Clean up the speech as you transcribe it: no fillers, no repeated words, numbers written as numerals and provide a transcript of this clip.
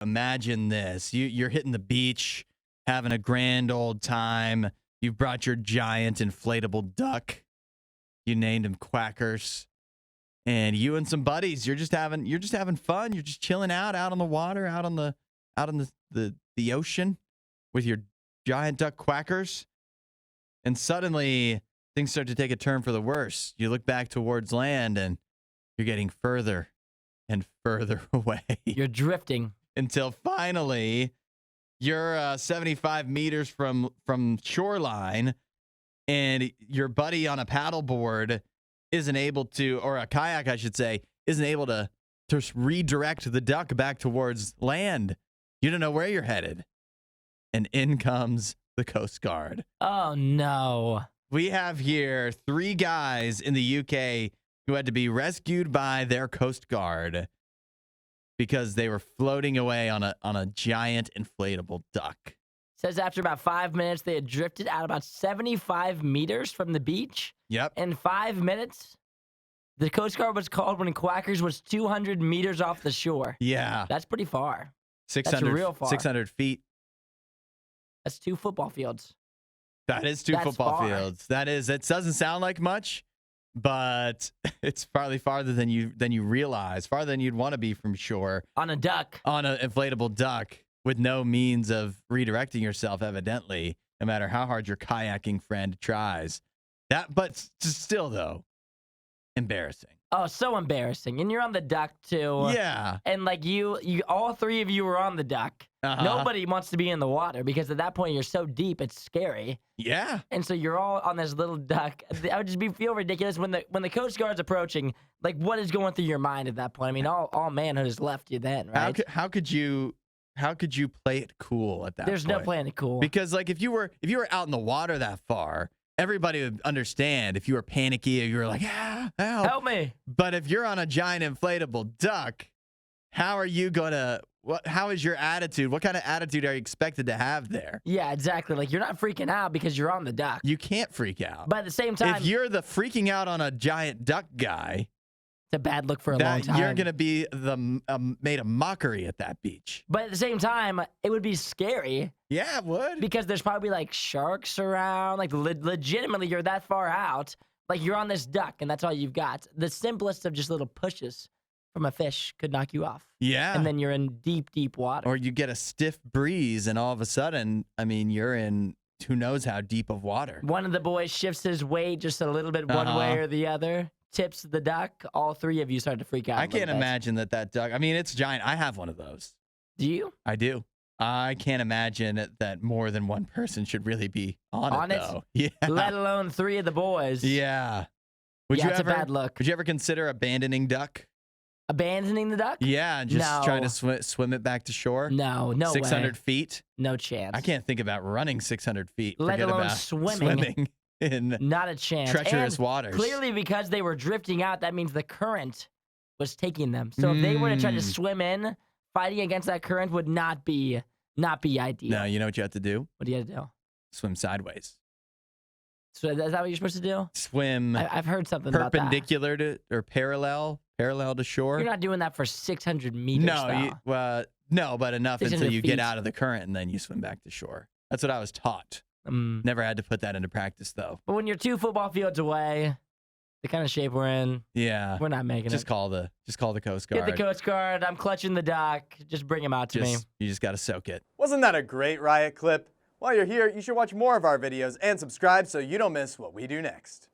Imagine this. You're hitting the beach, having a grand old time. You've brought your giant inflatable duck. You named him Quackers. And you and some buddies, you're just having fun. You're just chilling out on the water, out on the ocean with your giant duck Quackers. And suddenly things start to take a turn for the worse. You look back towards land and you're getting further and further away. You're drifting. Until finally you're 75 meters from shoreline, and your buddy on a paddleboard isn't able to, or a kayak, I should say, isn't able to redirect the duck back towards land. You don't know where you're headed. And in comes the Coast Guard. Oh, no. We have here 3 guys in the UK who had to be rescued by their Coast Guard because they were floating away on a giant inflatable duck. Says after about 5 minutes, they had drifted out about 75 meters from the beach. Yep. In 5 minutes, the Coast Guard was called when Quackers was 200 meters off the shore. Yeah. That's pretty far. 600, That's real far. 600 feet. That's 2 football fields. That is 2 football fields. It doesn't sound like much, but it's probably farther than you realize, farther than you'd want to be from shore. On a duck. On an inflatable duck with no means of redirecting yourself, evidently, no matter how hard your kayaking friend tries. But still, though, embarrassing. Oh, so embarrassing. And you're on the duck, too. Yeah. And, like, you all 3 of you were on the duck. Uh-huh. Nobody wants to be in the water because at that point you're so deep, it's scary. Yeah. And so you're all on this little duck. That would just feel ridiculous when the Coast Guard's approaching. Like, what is going through your mind at that point? I mean, all manhood has left you then, right? How could you play it cool at that There's point? no playing it cool. Because, like, if you were out in the water that far, everybody would understand if you were panicky or you were like, help me. But if you're on a giant inflatable duck, how are you going to, how is your attitude? What kind of attitude are you expected to have there? Yeah, exactly. Like, you're not freaking out because you're on the duck. You can't freak out. But at the same time, if you're the freaking out on a giant duck guy, it's a bad look for a long time. You're going to be made a mockery at that beach. But at the same time, it would be scary. Yeah, it would. Because there's probably like sharks around. Like legitimately, you're that far out. Like you're on this duck, and that's all you've got. The simplest of just little pushes from a fish could knock you off. Yeah. And then you're in deep, deep water. Or you get a stiff breeze, and all of a sudden, I mean, you're in who knows how deep of water. One of the boys shifts his weight just a little bit one way or the other. Tips the duck. All 3 of you start to freak out. I can't imagine that duck. I mean, it's giant. I have one of those. Do you? I do. I can't imagine that more than one person should really be on it, though. Yeah. Let alone 3 of the boys. Yeah. It's a bad look. Would you ever consider abandoning duck? Abandoning the duck? Yeah, and just trying to swim it back to shore? No, no 600 way. feet? No chance. I can't think about running 600 feet. Let Forget alone about swimming. In not a chance. Treacherous and waters. Clearly, because they were drifting out, that means the current was taking them. So if they were to try to swim in, fighting against that current would not be ideal. No, you know what you have to do? What do you have to do? Swim sideways. So is that what you're supposed to do? Swim. I've heard something about that. Perpendicular to or parallel to shore. You're not doing that for 600 meters. No, no, but enough until you feet. get out of the current and then you swim back to shore. That's what I was taught. Never had to put that into practice though. But when you're 2 football fields away, the kind of shape we're in, we're not making it. Just call the Coast Guard. Get the Coast Guard. I'm clutching the dock. Just bring him out to me. You just got to soak it. Wasn't that a great Riot clip? While you're here, you should watch more of our videos and subscribe so you don't miss what we do next.